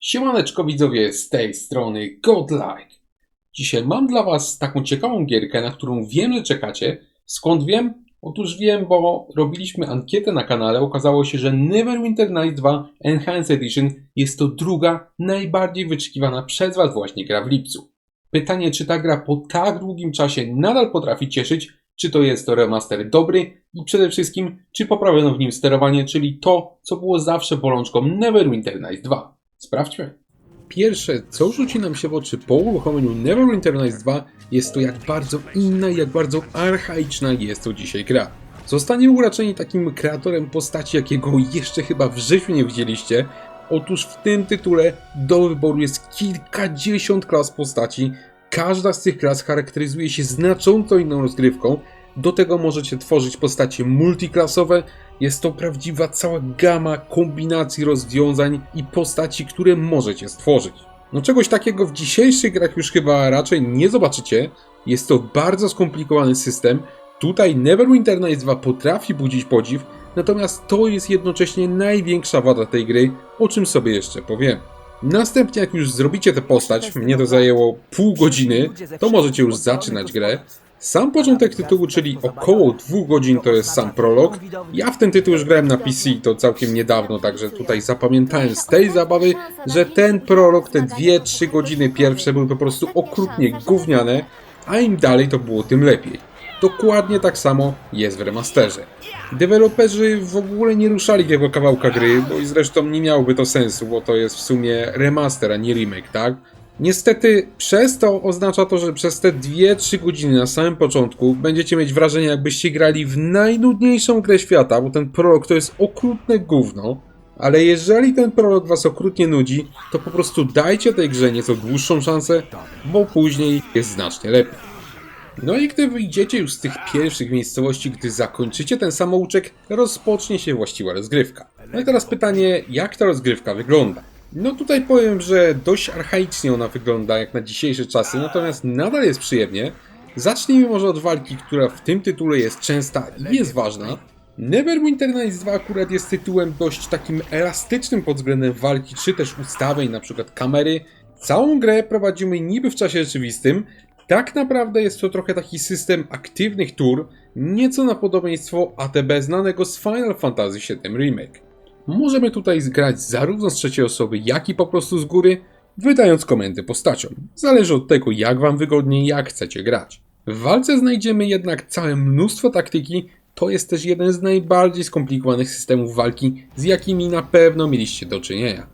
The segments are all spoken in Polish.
Siemaneczko widzowie, z tej strony Godlike. Dzisiaj mam dla was taką ciekawą gierkę, na którą wiem, że czekacie. Skąd wiem? Otóż wiem, bo robiliśmy ankietę na kanale. Okazało się, że Neverwinter Nights 2 Enhanced Edition jest to druga, najbardziej wyczekiwana przez was właśnie gra w lipcu. Pytanie, czy ta gra po tak długim czasie nadal potrafi cieszyć, czy to jest to remaster dobry i przede wszystkim, czy poprawiono w nim sterowanie, czyli to, co było zawsze bolączką Neverwinter Nights 2. Sprawdźmy. Pierwsze, co rzuci nam się w oczy po uruchomieniu Neverwinter Nights 2, jest to, jak bardzo inna i jak bardzo archaiczna jest to dzisiaj gra. Zostaniemy uraczeni takim kreatorem postaci, jakiego jeszcze chyba w życiu nie widzieliście. Otóż w tym tytule do wyboru jest kilkadziesiąt klas postaci. Każda z tych klas charakteryzuje się znacząco inną rozgrywką. Do tego możecie tworzyć postacie multiklasowe. Jest to prawdziwa cała gama kombinacji rozwiązań i postaci, które możecie stworzyć. No czegoś takiego w dzisiejszych grach już chyba raczej nie zobaczycie. Jest to bardzo skomplikowany system. Tutaj Neverwinter Nights 2 potrafi budzić podziw, natomiast to jest jednocześnie największa wada tej gry, o czym sobie jeszcze powiem. Następnie jak już zrobicie tę postać, mnie to zajęło pół godziny, to możecie już zaczynać grę. Sam początek tytułu, czyli około 2 godzin, to jest sam prolog. Ja w ten tytuł już grałem na PC, to całkiem niedawno, także tutaj zapamiętałem z tej zabawy, że ten prolog, te 2-3 godziny pierwsze były po prostu okrutnie gówniane, a im dalej to było tym lepiej. Dokładnie tak samo jest w remasterze. Deweloperzy w ogóle nie ruszali tego kawałka gry, bo i zresztą nie miałoby to sensu, bo to jest w sumie remaster, a nie remake, tak? Niestety przez to oznacza to, że przez te 2-3 godziny na samym początku będziecie mieć wrażenie, jakbyście grali w najnudniejszą grę świata, bo ten prolog to jest okrutne gówno. Ale jeżeli ten prolog was okrutnie nudzi, to po prostu dajcie tej grze nieco dłuższą szansę, bo później jest znacznie lepiej. No i gdy wyjdziecie już z tych pierwszych miejscowości, gdy zakończycie ten samouczek, rozpocznie się właściwa rozgrywka. No i teraz pytanie, jak ta rozgrywka wygląda? No tutaj powiem, że dość archaicznie ona wygląda jak na dzisiejsze czasy, natomiast nadal jest przyjemnie. Zacznijmy może od walki, która w tym tytule jest częsta i jest ważna. Neverwinter Nights 2 akurat jest tytułem dość takim elastycznym pod względem walki, czy też ustawień, na przykład kamery. Całą grę prowadzimy niby w czasie rzeczywistym. Tak naprawdę jest to trochę taki system aktywnych tur, nieco na podobieństwo ATB znanego z Final Fantasy VII Remake. Możemy tutaj grać zarówno z trzeciej osoby, jak i po prostu z góry, wydając komendy postaciom. Zależy od tego, jak wam wygodniej, jak chcecie grać. W walce znajdziemy jednak całe mnóstwo taktyki, to jest też jeden z najbardziej skomplikowanych systemów walki, z jakimi na pewno mieliście do czynienia.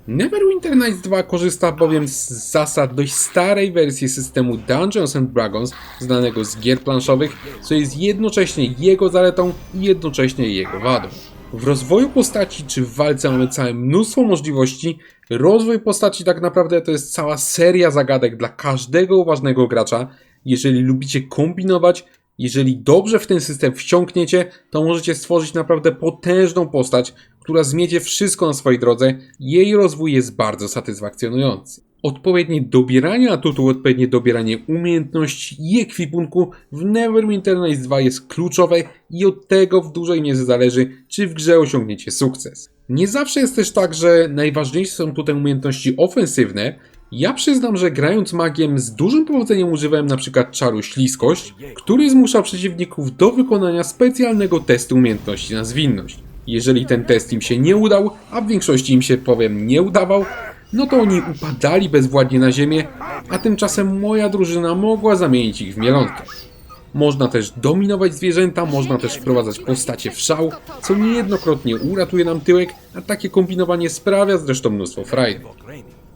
Neverwinter Nights 2 korzysta bowiem z zasad dość starej wersji systemu Dungeons & Dragons, znanego z gier planszowych, co jest jednocześnie jego zaletą i jednocześnie jego wadą. W rozwoju postaci czy w walce mamy całe mnóstwo możliwości. Rozwój postaci tak naprawdę to jest cała seria zagadek dla każdego uważnego gracza. Jeżeli lubicie kombinować, jeżeli dobrze w ten system wciągniecie, to możecie stworzyć naprawdę potężną postać, która zmiecie wszystko na swojej drodze. Jej rozwój jest bardzo satysfakcjonujący. Odpowiednie dobieranie atutu, odpowiednie dobieranie umiejętności i ekwipunku w Neverwinter Nights 2 jest kluczowe i od tego w dużej mierze zależy, czy w grze osiągniecie sukces. Nie zawsze jest też tak, że najważniejsze są tutaj umiejętności ofensywne. Ja przyznam, że grając magiem z dużym powodzeniem używałem np. czaru śliskość, który zmusza przeciwników do wykonania specjalnego testu umiejętności na zwinność. Jeżeli ten test im się nie udał, a w większości im się nie udawał, no to oni upadali bezwładnie na ziemię, a tymczasem moja drużyna mogła zamienić ich w mielonkę. Można też dominować zwierzęta, można też wprowadzać postacie w szał, co niejednokrotnie uratuje nam tyłek, a takie kombinowanie sprawia zresztą mnóstwo frajdy.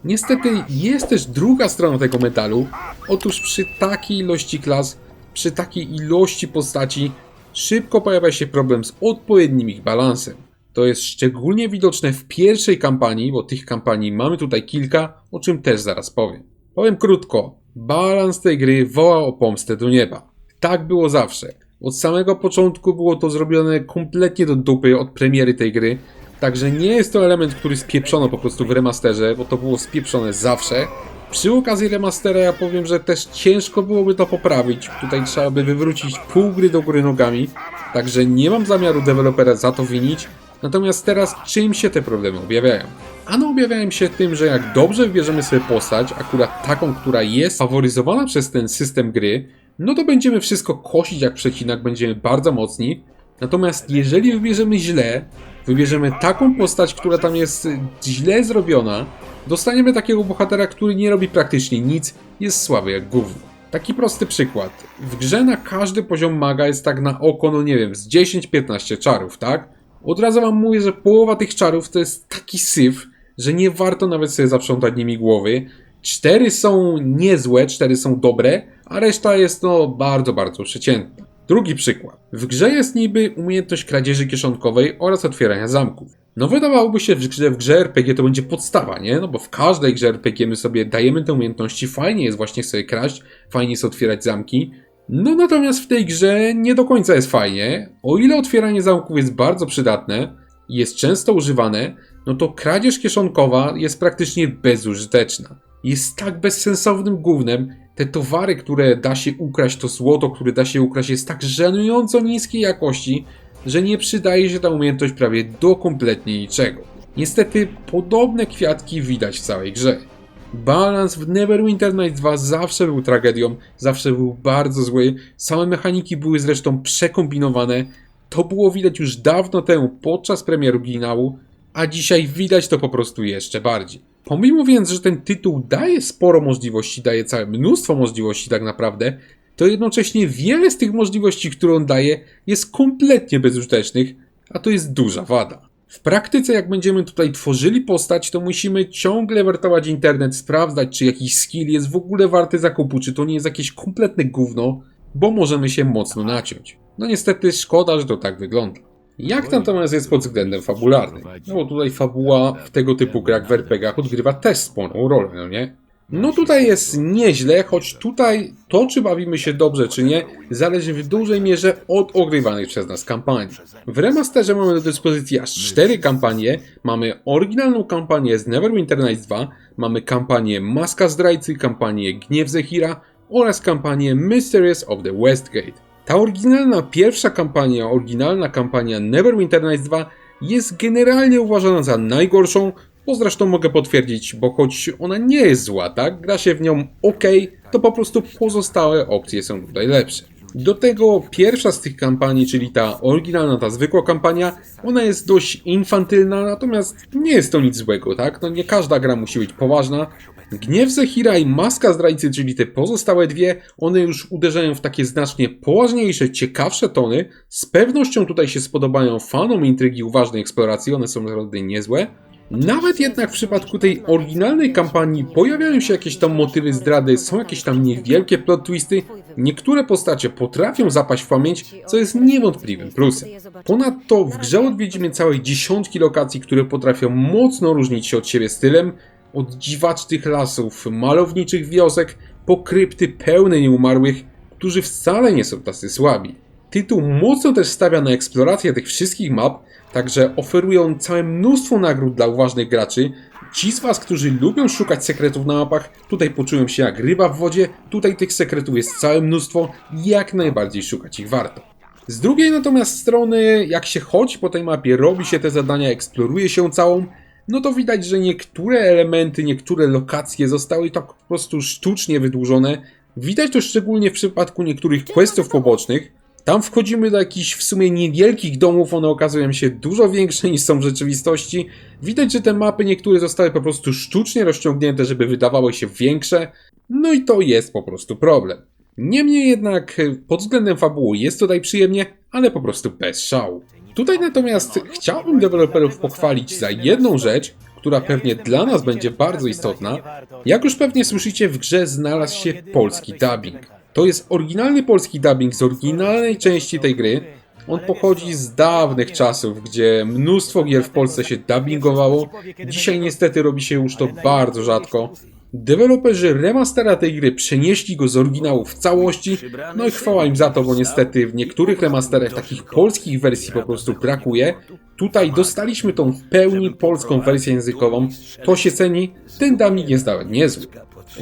Niestety jest też druga strona tego metalu. Otóż przy takiej ilości klas, przy takiej ilości postaci szybko pojawia się problem z odpowiednim ich balansem. To jest szczególnie widoczne w pierwszej kampanii, bo tych kampanii mamy tutaj kilka, o czym też zaraz powiem. Powiem krótko, balans tej gry woła o pomstę do nieba. Tak było zawsze. Od samego początku było to zrobione kompletnie do dupy od premiery tej gry. Także nie jest to element, który spieprzono po prostu w remasterze, bo to było spieprzone zawsze. Przy okazji remastera ja powiem, że też ciężko byłoby to poprawić. Tutaj trzeba by wywrócić pół gry do góry nogami. Także nie mam zamiaru dewelopera za to winić. Natomiast teraz czym się te problemy objawiają? Ano objawiają się tym, że jak dobrze wybierzemy sobie postać, akurat taką, która jest faworyzowana przez ten system gry, no to będziemy wszystko kosić jak przecinak, będziemy bardzo mocni. Natomiast jeżeli wybierzemy źle, wybierzemy taką postać, która tam jest źle zrobiona, dostaniemy takiego bohatera, który nie robi praktycznie nic, jest słaby jak gówno. Taki prosty przykład. W grze na każdy poziom maga jest tak na oko, no nie wiem, z 10-15 czarów, tak? Od razu wam mówię, że połowa tych czarów to jest taki syf, że nie warto nawet sobie zaprzątać nimi głowy. 4 są niezłe, 4 są dobre, a reszta jest no bardzo, bardzo przeciętna. Drugi przykład. W grze jest niby umiejętność kradzieży kieszonkowej oraz otwierania zamków. No wydawałoby się, że w grze RPG to będzie podstawa, nie? No bo w każdej grze RPG my sobie dajemy te umiejętności, fajnie jest właśnie sobie kraść, fajnie jest otwierać zamki. No natomiast w tej grze nie do końca jest fajnie. O ile otwieranie zamków jest bardzo przydatne i jest często używane, no to kradzież kieszonkowa jest praktycznie bezużyteczna. Jest tak bezsensownym gównem. Te towary, które da się ukraść, to złoto, które da się ukraść, jest tak żenująco niskiej jakości, że nie przydaje się ta umiejętność prawie do kompletnie niczego. Niestety podobne kwiatki widać w całej grze. Balans w Neverwinter Nights 2 zawsze był tragedią, zawsze był bardzo zły, same mechaniki były zresztą przekombinowane, to było widać już dawno temu podczas premiery oryginału, a dzisiaj widać to po prostu jeszcze bardziej. Pomimo więc, że ten tytuł daje sporo możliwości, daje całe mnóstwo możliwości tak naprawdę, to jednocześnie wiele z tych możliwości, które on daje, jest kompletnie bezużytecznych, a to jest duża wada. W praktyce, jak będziemy tutaj tworzyli postać, to musimy ciągle wertować internet, sprawdzać, czy jakiś skill jest w ogóle warty zakupu, czy to nie jest jakieś kompletne gówno, bo możemy się mocno naciąć. No niestety szkoda, że to tak wygląda. Jak natomiast jest pod względem fabularnym? No bo tutaj fabuła w tego typu grach w RPGach odgrywa też sporą rolę, no nie? No tutaj jest nieźle, choć tutaj to, czy bawimy się dobrze, czy nie, zależy w dużej mierze od ogrywanych przez nas kampanii. W remasterze mamy do dyspozycji aż 4 kampanie. Mamy oryginalną kampanię z Neverwinter Nights 2, mamy kampanię Maska Zdrajcy, kampanię Gniew Zehira oraz kampanię Mysteries of the Westgate. Ta oryginalna kampania Neverwinter Nights 2 jest generalnie uważana za najgorszą, bo zresztą mogę potwierdzić, bo choć ona nie jest zła, tak? Gra się w nią ok, to po prostu pozostałe opcje są tutaj lepsze. Do tego pierwsza z tych kampanii, czyli ta oryginalna, ta zwykła kampania, ona jest dość infantylna, natomiast nie jest to nic złego, tak? No nie każda gra musi być poważna. Gniew Zehira i Maska Zdrajcy, czyli te pozostałe dwie, one już uderzają w takie znacznie poważniejsze, ciekawsze tony. Z pewnością tutaj się spodobają fanom intrygi uważnej eksploracji, one są naprawdę niezłe. Nawet jednak w przypadku tej oryginalnej kampanii pojawiają się jakieś tam motywy zdrady, są jakieś tam niewielkie plot twisty, niektóre postacie potrafią zapaść w pamięć, co jest niewątpliwym plusem. Ponadto w grze odwiedzimy całe dziesiątki lokacji, które potrafią mocno różnić się od siebie stylem, od dziwacznych lasów, malowniczych wiosek, po krypty pełne nieumarłych, którzy wcale nie są tacy słabi. Tytuł mocno też stawia na eksplorację tych wszystkich map, także oferuje on całe mnóstwo nagród dla uważnych graczy. Ci z was, którzy lubią szukać sekretów na mapach, tutaj poczują się jak ryba w wodzie, tutaj tych sekretów jest całe mnóstwo i jak najbardziej szukać ich warto. Z drugiej natomiast strony, jak się chodzi po tej mapie, robi się te zadania, eksploruje się całą, no to widać, że niektóre elementy, niektóre lokacje zostały tak po prostu sztucznie wydłużone. Widać to szczególnie w przypadku niektórych questów pobocznych. Tam wchodzimy do jakichś w sumie niewielkich domów, one okazują się dużo większe niż są w rzeczywistości. Widać, że te mapy niektóre zostały po prostu sztucznie rozciągnięte, żeby wydawały się większe. No i to jest po prostu problem. Niemniej jednak pod względem fabuły jest tutaj przyjemnie, ale po prostu bez szału. Tutaj natomiast chciałbym deweloperów pochwalić za jedną rzecz, która pewnie dla nas będzie bardzo istotna. Jak już pewnie słyszycie, w grze znalazł się polski dubbing. To jest oryginalny polski dubbing z oryginalnej części tej gry. On pochodzi z dawnych czasów, gdzie mnóstwo gier w Polsce się dubbingowało. Dzisiaj niestety robi się już to bardzo rzadko. Deweloperzy remastera tej gry przenieśli go z oryginału w całości, no i chwała im za to, bo niestety w niektórych remasterach takich polskich wersji po prostu brakuje. Tutaj dostaliśmy tą w pełni polską wersję językową, to się ceni, ten dubbing jest nawet niezły.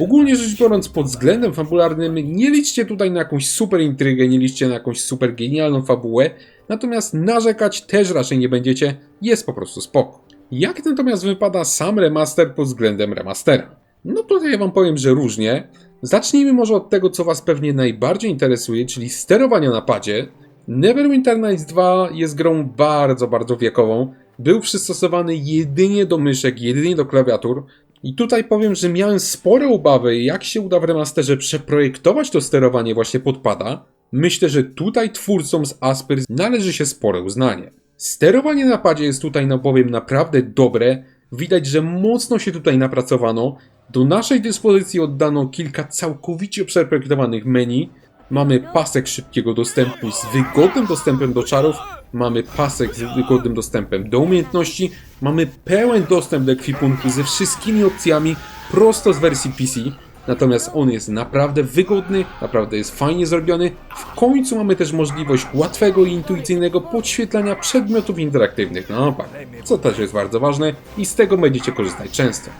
Ogólnie rzecz biorąc, pod względem fabularnym nie liczcie tutaj na jakąś super intrygę, nie liczcie na jakąś super genialną fabułę. natomiast narzekać też raczej nie będziecie, jest po prostu spoko. Jak natomiast wypada sam remaster pod względem remastera? No tutaj wam powiem, że różnie. Zacznijmy może od tego, co was pewnie najbardziej interesuje, czyli sterowania na padzie. Neverwinter Nights 2 jest grą bardzo wiekową. Był przystosowany jedynie do myszek, jedynie do klawiatur. I tutaj powiem, że miałem spore obawy, jak się uda w remasterze przeprojektować to sterowanie właśnie pod pada. Myślę, że tutaj twórcom z Aspyr należy się spore uznanie. Sterowanie na padzie jest tutaj, no powiem, naprawdę dobre. Widać, że mocno się tutaj napracowano. Do naszej dyspozycji oddano kilka całkowicie przeprojektowanych menu. Mamy pasek szybkiego dostępu z wygodnym dostępem do czarów. Mamy pasek z wygodnym dostępem do umiejętności. Mamy pełen dostęp do ekwipunku ze wszystkimi opcjami prosto z wersji PC. Natomiast on jest naprawdę wygodny, naprawdę jest fajnie zrobiony. W końcu mamy też możliwość łatwego i intuicyjnego podświetlania przedmiotów interaktywnych na mapach, co też jest bardzo ważne i z tego będziecie korzystać często.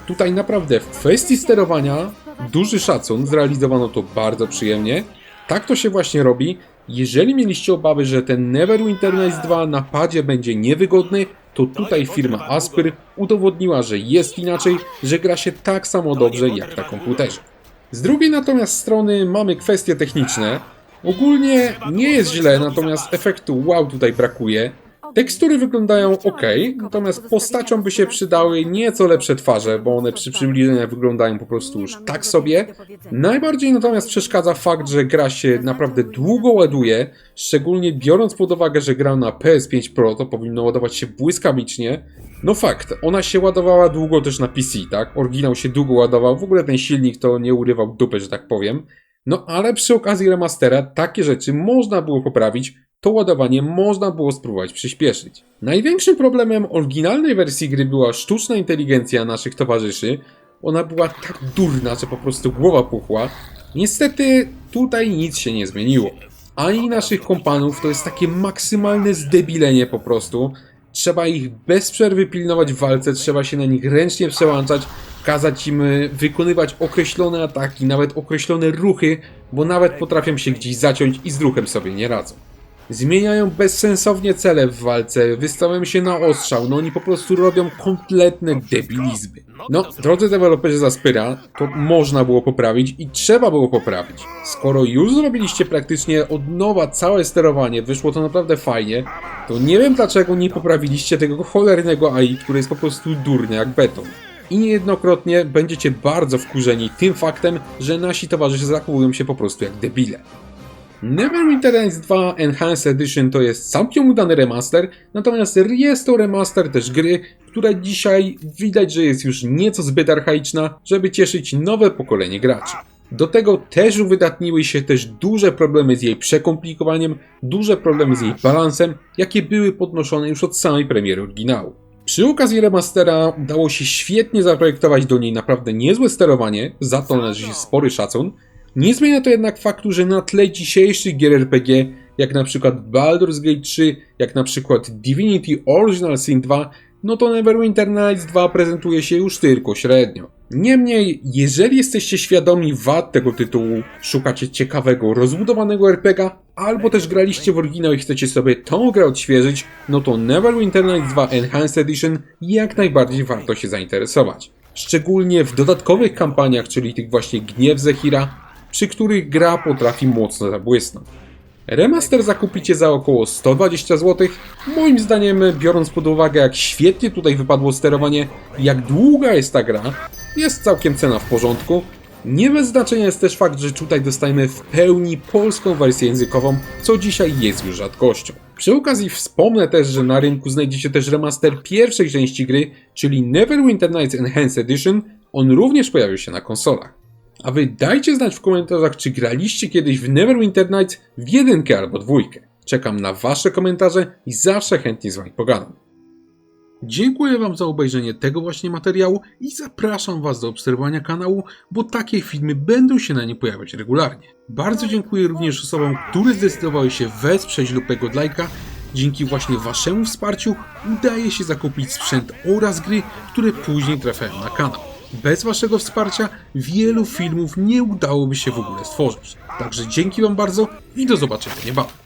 Tutaj naprawdę w kwestii sterowania duży szacun, zrealizowano to bardzo przyjemnie. Tak to się właśnie robi. Jeżeli mieliście obawy, że ten Neverwinter Nights 2 na padzie będzie niewygodny, to tutaj firma Aspyr udowodniła, że jest inaczej, że gra się tak samo dobrze jak na komputerze. Z drugiej natomiast strony mamy kwestie techniczne. Ogólnie nie jest źle, natomiast efektu wow tutaj brakuje. Tekstury wyglądają ok, natomiast postaciom by się przydały nieco lepsze twarze, bo one przy przybliżeniach wyglądają po prostu już tak sobie. Najbardziej natomiast przeszkadza fakt, że gra się naprawdę długo ładuje, szczególnie biorąc pod uwagę, że gra na PS5 Pro, to powinno ładować się błyskawicznie. No fakt, ona się ładowała długo też na PC, tak? Oryginał się długo ładował, w ogóle ten silnik to nie urywał dupy, że tak powiem. No ale przy okazji remastera takie rzeczy można było poprawić, to ładowanie można było spróbować przyspieszyć. Największym problemem oryginalnej wersji gry była sztuczna inteligencja naszych towarzyszy. Ona była tak durna, że po prostu głowa puchła. Niestety tutaj nic się nie zmieniło. Ani naszych kompanów to jest takie maksymalne zdebilenie po prostu. Trzeba ich bez przerwy pilnować w walce, trzeba się na nich ręcznie przełączać, kazać im wykonywać określone ataki, nawet określone ruchy, bo nawet potrafią się gdzieś zaciąć i z ruchem sobie nie radzą. Zmieniają bezsensownie cele w walce, wystawiają się na ostrzał, no oni po prostu robią kompletne debilizmy. No, drodzy deweloperzy z Aspyra, to można było poprawić i trzeba było poprawić. Skoro już zrobiliście praktycznie od nowa całe sterowanie, wyszło to naprawdę fajnie, to nie wiem dlaczego nie poprawiliście tego cholernego AI, który jest po prostu durny jak beton. I niejednokrotnie będziecie bardzo wkurzeni tym faktem, że nasi towarzysze zachowują się po prostu jak debile. Neverwinter Nights 2 Enhanced Edition to jest całkiem udany remaster, natomiast jest to remaster też gry, która dzisiaj widać, że jest już nieco zbyt archaiczna, żeby cieszyć nowe pokolenie graczy. Do tego też uwydatniły się też duże problemy z jej przekomplikowaniem, duże problemy z jej balansem, jakie były podnoszone już od samej premiery oryginału. Przy okazji remastera udało się świetnie zaprojektować do niej naprawdę niezłe sterowanie, za to należy się spory szacun. Nie zmienia to jednak faktu, że na tle dzisiejszych gier RPG, jak na przykład Baldur's Gate 3, jak na przykład Divinity Original Sin 2, no to Neverwinter Nights 2 prezentuje się już tylko średnio. Niemniej, jeżeli jesteście świadomi wad tego tytułu, szukacie ciekawego, rozbudowanego RPG, albo też graliście w oryginał i chcecie sobie tą grę odświeżyć, no to Neverwinter Nights 2 Enhanced Edition jak najbardziej warto się zainteresować. Szczególnie w dodatkowych kampaniach, czyli tych właśnie Gniew Zehira, przy których gra potrafi mocno zabłysnąć. Remaster zakupicie za około 120 zł. Moim zdaniem, biorąc pod uwagę jak świetnie tutaj wypadło sterowanie, jak długa jest ta gra, jest całkiem cena w porządku. Nie bez znaczenia jest też fakt, że tutaj dostajemy w pełni polską wersję językową, co dzisiaj jest już rzadkością. Przy okazji wspomnę też, że na rynku znajdziecie też remaster pierwszej części gry, czyli Neverwinter Nights Enhanced Edition. On również pojawił się na konsolach. A wy dajcie znać w komentarzach, czy graliście kiedyś w Neverwinter Nights w jedynkę albo dwójkę. Czekam na wasze komentarze i zawsze chętnie z wami pogadam. Dziękuję wam za obejrzenie tego właśnie materiału i zapraszam was do obserwowania kanału, bo takie filmy będą się na nim pojawiać regularnie. Bardzo dziękuję również osobom, które zdecydowały się wesprzeć lub godlajka. Dzięki właśnie waszemu wsparciu udaje się zakupić sprzęt oraz gry, które później trafiają na kanał. Bez waszego wsparcia wielu filmów nie udałoby się w ogóle stworzyć. Także dzięki wam bardzo i do zobaczenia niebawem.